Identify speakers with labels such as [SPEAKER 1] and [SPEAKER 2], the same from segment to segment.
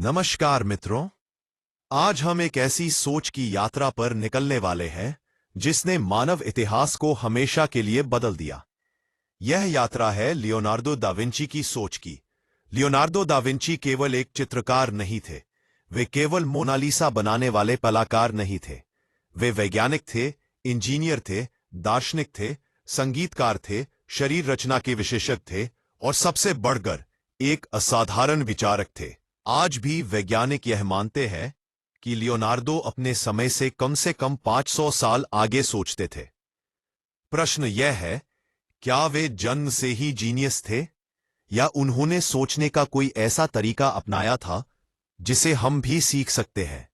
[SPEAKER 1] नमस्कार मित्रों। आज हम एक ऐसी सोच की यात्रा पर निकलने वाले हैं जिसने मानव इतिहास को हमेशा के लिए बदल दिया। यह यात्रा है लियोनार्डो दा विंची की सोच की। लियोनार्डो दा विंची केवल एक चित्रकार नहीं थे। वे केवल मोनालिसा बनाने वाले कलाकार नहीं थे। वे वैज्ञानिक थे, इंजीनियर थे, दार्शनिक थे, संगीतकार थे, शरीर रचना के विशेषज्ञ थे और सबसे बढ़कर एक असाधारण विचारक थे। आज भी वैज्ञानिक यह मानते हैं कि लियोनार्डो अपने समय से कम 500 साल आगे सोचते थे। प्रश्न यह है, क्या वे जन्म से ही जीनियस थे या उन्होंने सोचने का कोई ऐसा तरीका अपनाया था जिसे हम भी सीख सकते हैं?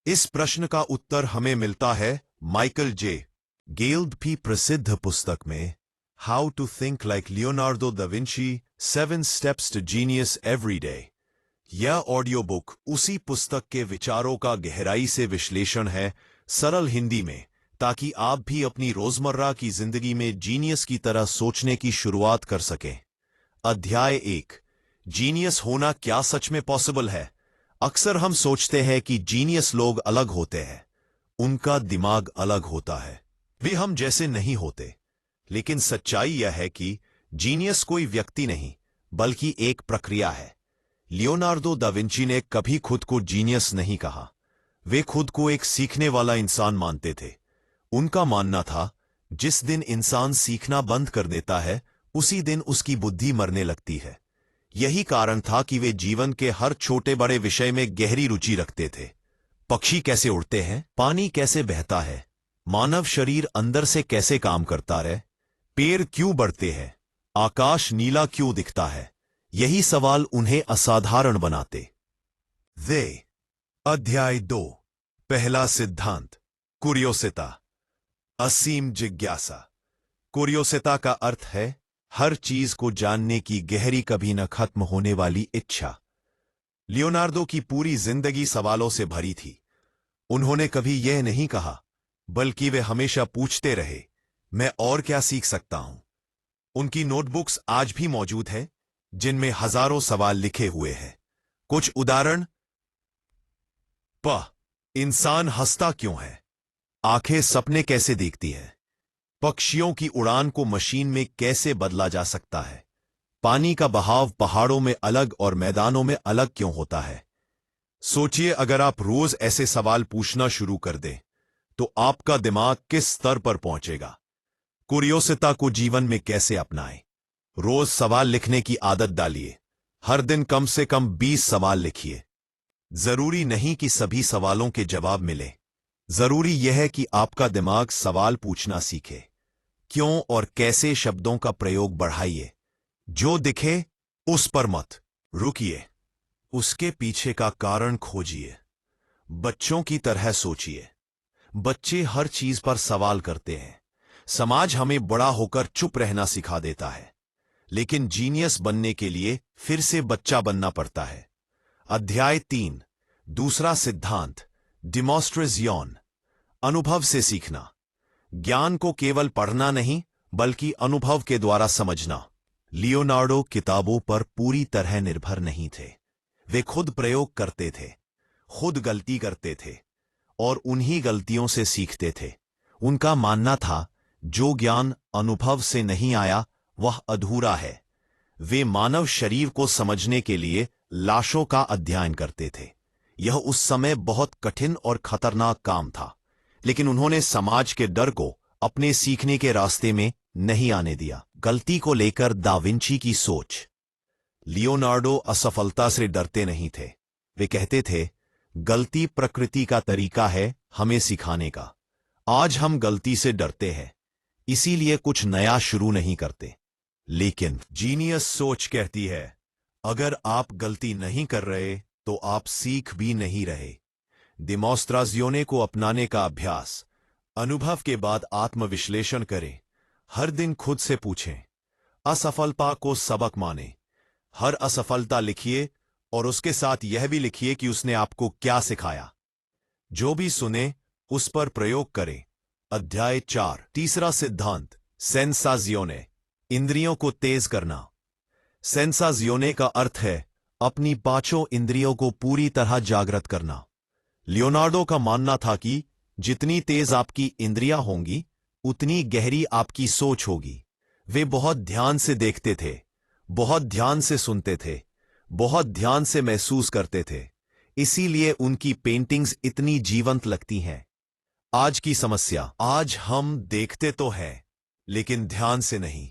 [SPEAKER 1] इस प्रश्न का उत्तर हमें मिलता है माइकल जे गेल्ड की प्रसिद्ध पुस्तक में how to think like Leonardo da Vinci 7 steps to genius every day. यह ऑडियो बुक उसी पुस्तक के विचारों का गहराई से विश्लेषण है, सरल हिंदी में, ताकि आप भी अपनी रोजमर्रा की जिंदगी में जीनियस की तरह सोचने की शुरुआत कर सकें। अध्याय 1, जीनियस होना क्या सच में पॉसिबल है? अक्सर हम सोचते हैं कि जीनियस लोग अलग होते हैं, उनका दिमाग अलग होता है, वे हम जैसे नहीं होते। लेकिन सच्चाई यह है कि जीनियस कोई व्यक्ति नहीं बल्कि एक प्रक्रिया है। लियोनार्डो दा विंची ने कभी खुद को जीनियस नहीं कहा। वे खुद को एक सीखने वाला इंसान मानते थे। उनका मानना था, जिस दिन इंसान सीखना बंद कर देता है उसी दिन उसकी बुद्धि मरने लगती है। यही कारण था कि वे जीवन के हर छोटे बड़े विषय में गहरी रुचि रखते थे। पक्षी कैसे उड़ते हैं, पानी कैसे बहता है, मानव शरीर अंदर से कैसे काम करता है, पेड़ क्यों बढ़ते हैं, आकाश नीला क्यों दिखता है, यही सवाल उन्हें असाधारण बनाते थे। अध्याय 2, पहला सिद्धांत, कुरियोसिता, असीम जिज्ञासा। कुरियोसिता का अर्थ है हर चीज को जानने की गहरी, कभी न खत्म होने वाली इच्छा। लियोनार्डो की पूरी जिंदगी सवालों से भरी थी। उन्होंने कभी यह नहीं कहा, बल्कि वे हमेशा पूछते रहे, मैं और क्या सीख सकता हूं। उनकी नोटबुक्स आज भी मौजूद हैं, जिनमें हजारों सवाल लिखे हुए हैं। कुछ उदाहरण: इंसान हंसता क्यों है? आंखें सपने कैसे देखती है? पक्षियों की उड़ान को मशीन में कैसे बदला जा सकता है? पानी का बहाव पहाड़ों में अलग और मैदानों में अलग क्यों होता है? सोचिए, अगर आप रोज ऐसे सवाल पूछना शुरू कर दें तो आपका दिमाग किस स्तर पर पहुंचेगा। कुरियोसिता को जीवन में कैसे अपनाएं? रोज सवाल लिखने की आदत डालिए। हर दिन कम से कम 20 सवाल लिखिए। जरूरी नहीं कि सभी सवालों के जवाब मिले। जरूरी यह है कि आपका दिमाग सवाल पूछना सीखे। क्यों और कैसे शब्दों का प्रयोग बढ़ाइए। जो दिखे उस पर मत रुकिए, उसके पीछे का कारण खोजिए। बच्चों की तरह सोचिए। बच्चे हर चीज पर सवाल करते हैं। समाज हमें बड़ा होकर चुप रहना सिखा देता है, लेकिन जीनियस बनने के लिए फिर से बच्चा बनना पड़ता है। अध्याय 3, दूसरा सिद्धांत, डिमॉन्स्ट्रेशन, अनुभव से सीखना। ज्ञान को केवल पढ़ना नहीं बल्कि अनुभव के द्वारा समझना। लियोनार्डो किताबों पर पूरी तरह निर्भर नहीं थे। वे खुद प्रयोग करते थे, खुद गलती करते थे और उन्हीं गलतियों से सीखते थे। उनका मानना था, जो ज्ञान अनुभव से नहीं आया वह अधूरा है। वे मानव शरीर को समझने के लिए लाशों का अध्ययन करते थे। यह उस समय बहुत कठिन और खतरनाक काम था, लेकिन उन्होंने समाज के डर को अपने सीखने के रास्ते में नहीं आने दिया। गलती को लेकर दा विंची की सोच। लियोनार्डो असफलता से डरते नहीं थे। वे कहते थे, गलती प्रकृति का तरीका है हमें सिखाने का। आज हम गलती से डरते हैं, इसीलिए कुछ नया शुरू नहीं करते। लेकिन जीनियस सोच कहती है, अगर आप गलती नहीं कर रहे तो आप सीख भी नहीं रहे। डिमॉन्स्ट्रेशन को अपनाने का अभ्यास। अनुभव के बाद आत्मविश्लेषण करें। हर दिन खुद से पूछें, असफलता को सबक माने। हर असफलता लिखिए और उसके साथ यह भी लिखिए कि उसने आपको क्या सिखाया। जो भी सुने उस पर प्रयोग करें। अध्याय 4, तीसरा सिद्धांत, सेंसाजियोने, इंद्रियों को तेज करना। सेंसाजियोने का अर्थ है अपनी पांचों इंद्रियों को पूरी तरह जागृत करना। लियोनार्डो का मानना था कि जितनी तेज आपकी इंद्रियां होंगी उतनी गहरी आपकी सोच होगी। वे बहुत ध्यान से देखते थे, बहुत ध्यान से सुनते थे, बहुत ध्यान से महसूस करते थे। इसीलिए उनकी पेंटिंग्स इतनी जीवंत लगती हैं। आज की समस्या, आज हम देखते तो हैं लेकिन ध्यान से नहीं,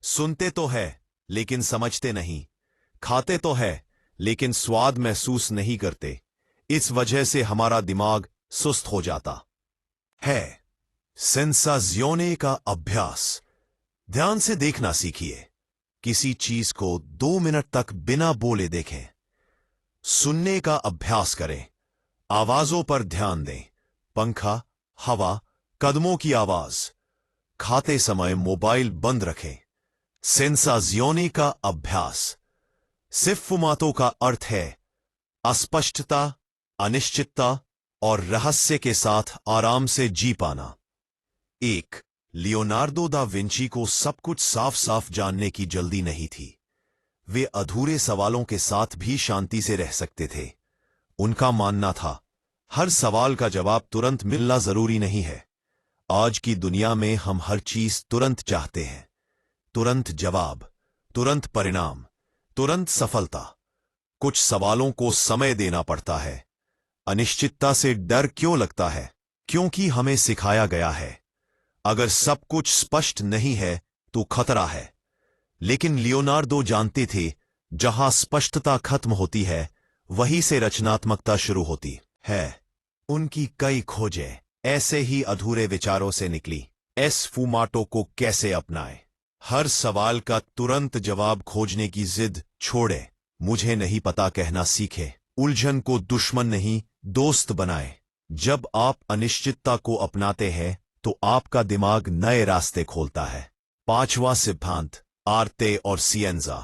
[SPEAKER 1] सुनते तो है लेकिन समझते नहीं, खाते तो है लेकिन स्वाद महसूस नहीं करते। इस वजह से हमारा दिमाग सुस्त हो जाता है। सेंसाजियोने का अभ्यास। ध्यान से देखना सीखिए। किसी चीज को 2 मिनट तक बिना बोले देखें। सुनने का अभ्यास करें। आवाजों पर ध्यान दें। पंखा, हवा, कदमों की आवाज। खाते समय मोबाइल बंद रखें। सेंसाजियोने का अभ्यास। सिफ्फुमातो का अर्थ है अस्पष्टता, अनिश्चितता और रहस्य के साथ आराम से जी पाना। 1. लियोनार्डो दा विंची को सब कुछ साफ साफ जानने की जल्दी नहीं थी। वे अधूरे सवालों के साथ भी शांति से रह सकते थे। उनका मानना था, हर सवाल का जवाब तुरंत मिलना जरूरी नहीं है। आज की दुनिया में हम हर चीज तुरंत चाहते हैं। तुरंत जवाब, तुरंत परिणाम, तुरंत सफलता। कुछ सवालों को समय देना पड़ता है। अनिश्चितता से डर क्यों लगता है? क्योंकि हमें सिखाया गया है, अगर सब कुछ स्पष्ट नहीं है तो खतरा है। लेकिन लियोनार्डो जानते थे, जहां स्पष्टता खत्म होती है वहीं से रचनात्मकता शुरू होती है। उनकी कई खोजें ऐसे ही अधूरे विचारों से निकली। एस्फुमाटो को कैसे अपनाएं? हर सवाल का तुरंत जवाब खोजने की जिद छोड़े। मुझे नहीं पता कहना सीखे। उलझन को दुश्मन नहीं, दोस्त बनाएं। जब आप अनिश्चितता को अपनाते हैं तो आपका दिमाग नए रास्ते खोलता है। 5वां सिद्धांत, आर्ते और सिएंजा।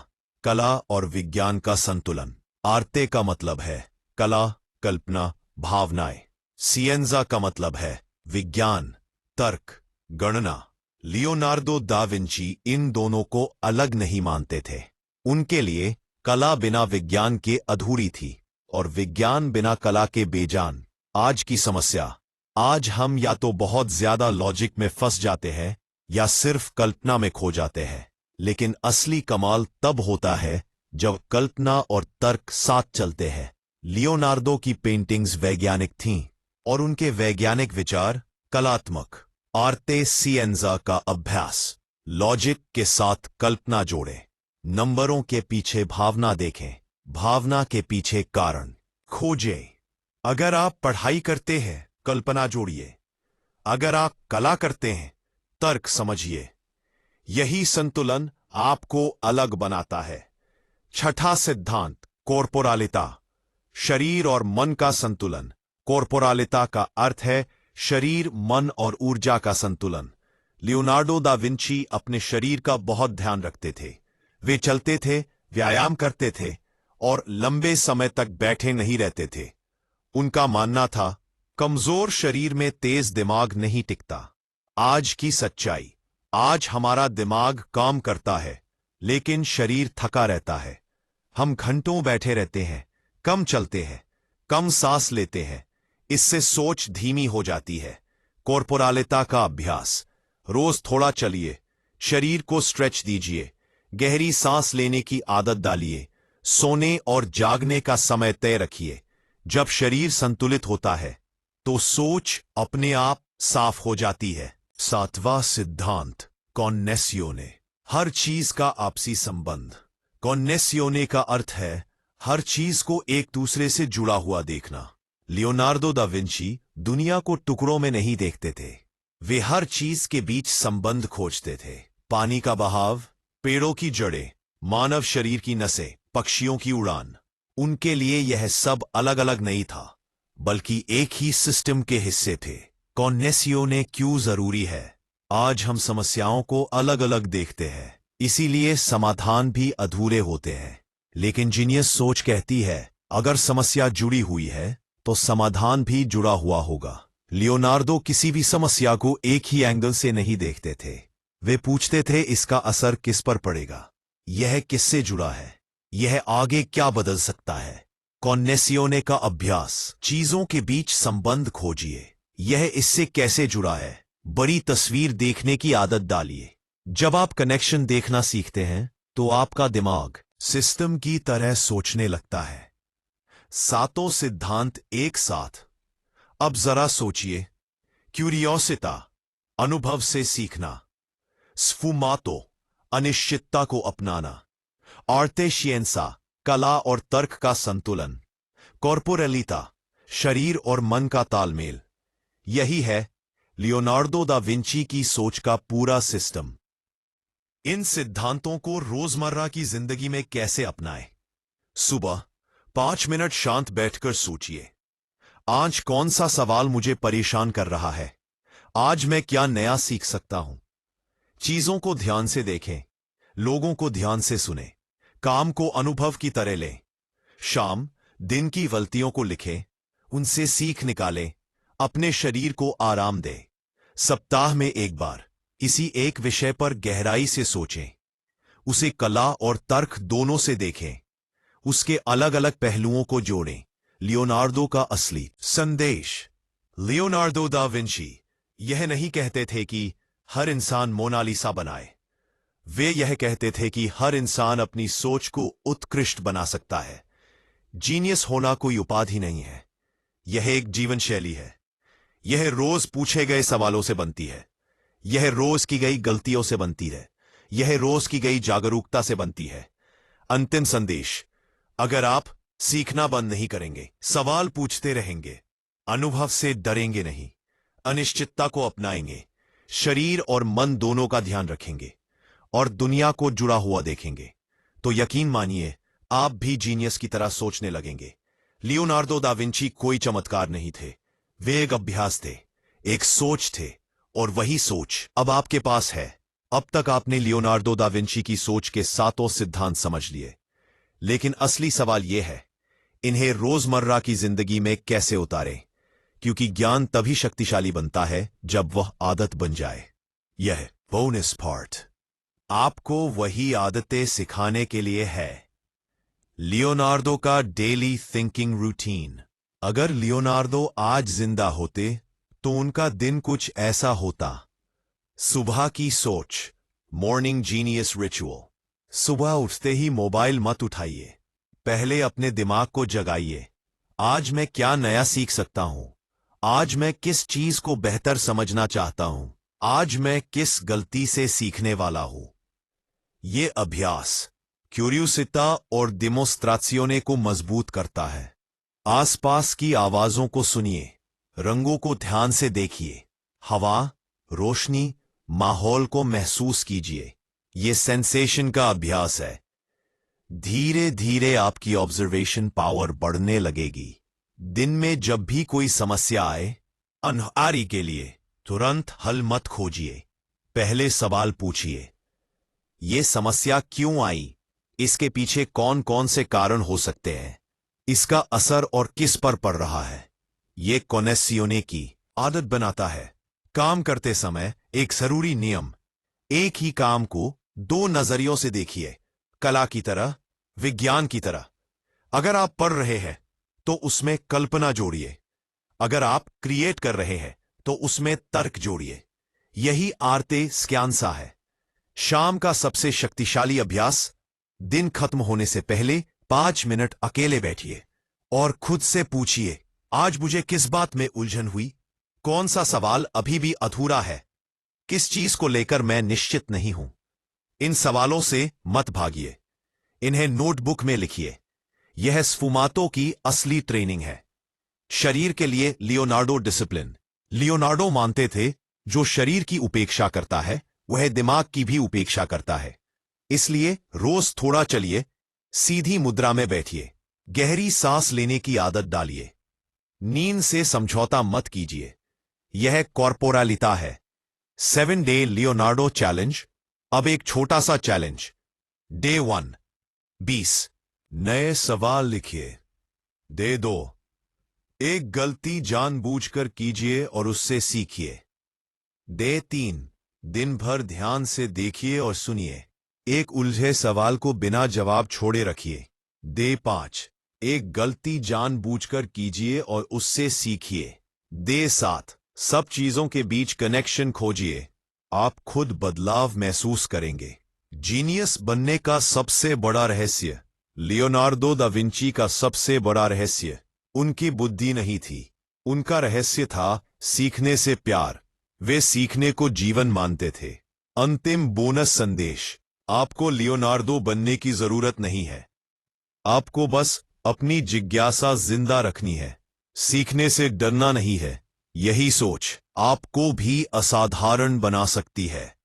[SPEAKER 1] कला और विज्ञान का संतुलन। आर्ते का मतलब है कला, कल्पना, भावनाएं। सिएंजा का मतलब है विज्ञान, तर्क, गणना। लियोनार्डो दा विंची इन दोनों को अलग नहीं मानते थे। उनके लिए कला बिना विज्ञान के अधूरी थी और विज्ञान बिना कला के बेजान। आज की समस्या, आज हम या तो बहुत ज्यादा लॉजिक में फंस जाते हैं या सिर्फ कल्पना में खो जाते हैं। लेकिन असली कमाल तब होता है जब कल्पना और तर्क साथ चलते हैं। लियोनार्डो की पेंटिंग्स वैज्ञानिक थीं और उनके वैज्ञानिक विचार कलात्मक। आर्ते सिएंजा का अभ्यास, लॉजिक के साथ कल्पना जोड़ें। नंबरों के पीछे भावना देखें, भावना के पीछे कारण खोजें। अगर आप पढ़ाई करते हैं, कल्पना जोड़िए। अगर आप कला करते हैं, तर्क समझिए। यही संतुलन आपको अलग बनाता है। 6ठा सिद्धांत, कॉर्पोरालिता। शरीर और मन का संतुलन। कॉर्पोरालिता का अर्थ है शरीर, मन और ऊर्जा का संतुलन। लियोनार्डो दा विंची अपने शरीर का बहुत ध्यान रखते थे। वे चलते थे, व्यायाम करते थे और लंबे समय तक बैठे नहीं रहते थे। उनका मानना था, कमजोर शरीर में तेज दिमाग नहीं टिकता। आज की सच्चाई, आज हमारा दिमाग काम करता है लेकिन शरीर थका रहता है। हम घंटों बैठे रहते हैं, कम चलते हैं, कम सांस लेते हैं। इससे सोच धीमी हो जाती है। कॉर्पोरालिता का अभ्यास, रोज थोड़ा चलिए, शरीर को स्ट्रेच दीजिए, गहरी सांस लेने की आदत डालिए, सोने और जागने का समय तय रखिए। जब शरीर संतुलित होता है तो सोच अपने आप साफ हो जाती है। 7वां सिद्धांत, कॉन्नेसियोने। हर चीज का आपसी संबंध। कॉन्नेसियोने का अर्थ है हर चीज को एक दूसरे से जुड़ा हुआ देखना। लियोनार्डो दा विंची दुनिया को टुकड़ों में नहीं देखते थे। वे हर चीज के बीच संबंध खोजते थे। पानी का बहाव, पेड़ों की जड़ें, मानव शरीर की नसें, पक्षियों की उड़ान। उनके लिए यह सब अलग अलग नहीं था, बल्कि एक ही सिस्टम के हिस्से थे। कॉन्नेसियोने क्यों जरूरी है? आज हम समस्याओं को अलग अलग देखते हैं, इसीलिए समाधान भी अधूरे होते हैं। लेकिन जीनियस सोच कहती है, अगर समस्या जुड़ी हुई है तो समाधान भी जुड़ा हुआ होगा। लियोनार्डो किसी भी समस्या को एक ही एंगल से नहीं देखते थे। वे पूछते थे, इसका असर किस पर पड़ेगा? यह किससे जुड़ा है? यह आगे क्या बदल सकता है? कॉग्निशियोने का अभ्यास, चीजों के बीच संबंध खोजिए। यह इससे कैसे जुड़ा है? बड़ी तस्वीर देखने की आदत डालिए। जब आप कनेक्शन देखना सीखते हैं तो आपका दिमाग सिस्टम की तरह सोचने लगता है। सातों सिद्धांत एक साथ। अब जरा सोचिए। क्यूरियोसिटा, अनुभव से सीखना। स्फुमातो, अनिश्चितता को अपनाना। आर्तेशियंसा, कला और तर्क का संतुलन। कॉर्पोरेलिटा, शरीर और मन का तालमेल। यही है लियोनार्डो दा विंची की सोच का पूरा सिस्टम। इन सिद्धांतों को रोजमर्रा की जिंदगी में कैसे अपनाएं? सुबह 5 मिनट शांत बैठकर सोचिए, आज कौन सा सवाल मुझे परेशान कर रहा है? आज मैं क्या नया सीख सकता हूं? चीजों को ध्यान से देखें, लोगों को ध्यान से सुने, काम को अनुभव की तरह लें। शाम, दिन की गलतियों को लिखें, उनसे सीख निकालें, अपने शरीर को आराम दें। सप्ताह में एक बार किसी एक विषय पर गहराई से सोचें, उसे कला और तर्क दोनों से देखें, उसके अलग अलग पहलुओं को जोड़ें। लियोनार्डो का असली संदेश। लियोनार्डो दा विंची यह नहीं कहते थे कि हर इंसान मोनालिसा बनाए। वे यह कहते थे कि हर इंसान अपनी सोच को उत्कृष्ट बना सकता है। जीनियस होना कोई उपाधि नहीं है, यह एक जीवन शैली है। यह रोज पूछे गए सवालों से बनती है, यह रोज की गई गलतियों से बनती है, यह रोज की गई जागरूकता से बनती है। अंतिम संदेश, अगर आप सीखना बंद नहीं करेंगे, सवाल पूछते रहेंगे, अनुभव से डरेंगे नहीं, अनिश्चितता को अपनाएंगे, शरीर और मन दोनों का ध्यान रखेंगे और दुनिया को जुड़ा हुआ देखेंगे, तो यकीन मानिए आप भी जीनियस की तरह सोचने लगेंगे। लियोनार्डो दा विंची कोई चमत्कार नहीं थे, वे एक अभ्यास थे, एक सोच थे, और वही सोच अब आपके पास है। अब तक आपने लियोनार्डो दा विंची की सोच के सातों सिद्धांत समझ लिए, लेकिन असली सवाल यह है, इन्हें रोजमर्रा की जिंदगी में कैसे उतारें? क्योंकि ज्ञान तभी शक्तिशाली बनता है जब वह आदत बन जाए। यह बोनस पार्ट आपको वही आदतें सिखाने के लिए है। लियोनार्डो का डेली थिंकिंग रूटीन। अगर लियोनार्डो आज जिंदा होते तो उनका दिन कुछ ऐसा होता। सुबह की सोच, मॉर्निंग जीनियस रिचुअल। सुबह उठते ही मोबाइल मत उठाइए, पहले अपने दिमाग को जगाइए। आज मैं क्या नया सीख सकता हूं? आज मैं किस चीज को बेहतर समझना चाहता हूं? आज मैं किस गलती से सीखने वाला हूं? ये अभ्यास क्यूरियोसिटा और डिमोस्ट्राzione को मजबूत करता है। आसपास की आवाजों को सुनिए, रंगों को ध्यान से देखिए, हवा, रोशनी, माहौल को महसूस कीजिए। ये सेंसेशन का अभ्यास है। धीरे धीरे आपकी ऑब्जर्वेशन पावर बढ़ने लगेगी। दिन में जब भी कोई समस्या आए, अनहारी के लिए तुरंत हल मत खोजिए, पहले सवाल पूछिए, ये समस्या क्यों आई? इसके पीछे कौन कौन से कारण हो सकते हैं? इसका असर और किस पर पड़ रहा है? ये कॉग्निशियोने की आदत बनाता है। काम करते समय एक जरूरी नियम, एक ही काम को दो नजरियों से देखिए, कला की तरह, विज्ञान की तरह। अगर आप पढ़ रहे हैं तो उसमें कल्पना जोड़िए, अगर आप क्रिएट कर रहे हैं तो उसमें तर्क जोड़िए। यही आर्ते स्क्यांसा है। शाम का सबसे शक्तिशाली अभ्यास, दिन खत्म होने से पहले 5 मिनट अकेले बैठिए और खुद से पूछिए, आज मुझे किस बात में उलझन हुई? कौन सा सवाल अभी भी अधूरा है? किस चीज को लेकर मैं निश्चित नहीं हूं? इन सवालों से मत भागिए, इन्हें नोटबुक में लिखिए। यह स्फुमातो की असली ट्रेनिंग है। शरीर के लिए लियोनार्डो डिसिप्लिन। लियोनार्डो मानते थे, जो शरीर की उपेक्षा करता है वह दिमाग की भी उपेक्षा करता है। इसलिए रोज थोड़ा चलिए, सीधी मुद्रा में बैठिए, गहरी सांस लेने की आदत डालिए। नींद से समझौता मत कीजिए, यह कॉर्पोरलिटा है। 7 डे लियोनार्डो चैलेंज। अब एक छोटा सा चैलेंज। डे 1, 20 नए सवाल लिखिए। डे 2, एक गलती जानबूझकर कीजिए और उससे सीखिए। डे 3, दिन भर ध्यान से देखिए और सुनिए। एक उलझे सवाल को बिना जवाब छोड़े रखिए। डे 5, एक गलती जानबूझकर कीजिए और उससे सीखिए। डे 7, सब चीजों के बीच कनेक्शन खोजिए। आप खुद बदलाव महसूस करेंगे। जीनियस बनने का सबसे बड़ा रहस्य। लियोनार्डो दा विंची का सबसे बड़ा रहस्य उनकी बुद्धि नहीं थी, उनका रहस्य था सीखने से प्यार। वे सीखने को जीवन मानते थे। अंतिम बोनस संदेश, आपको लियोनार्डो बनने की जरूरत नहीं है। आपको बस अपनी जिज्ञासा जिंदा रखनी है। सीखने से डरना नहीं है। यही सोच आपको भी असाधारण बना सकती है।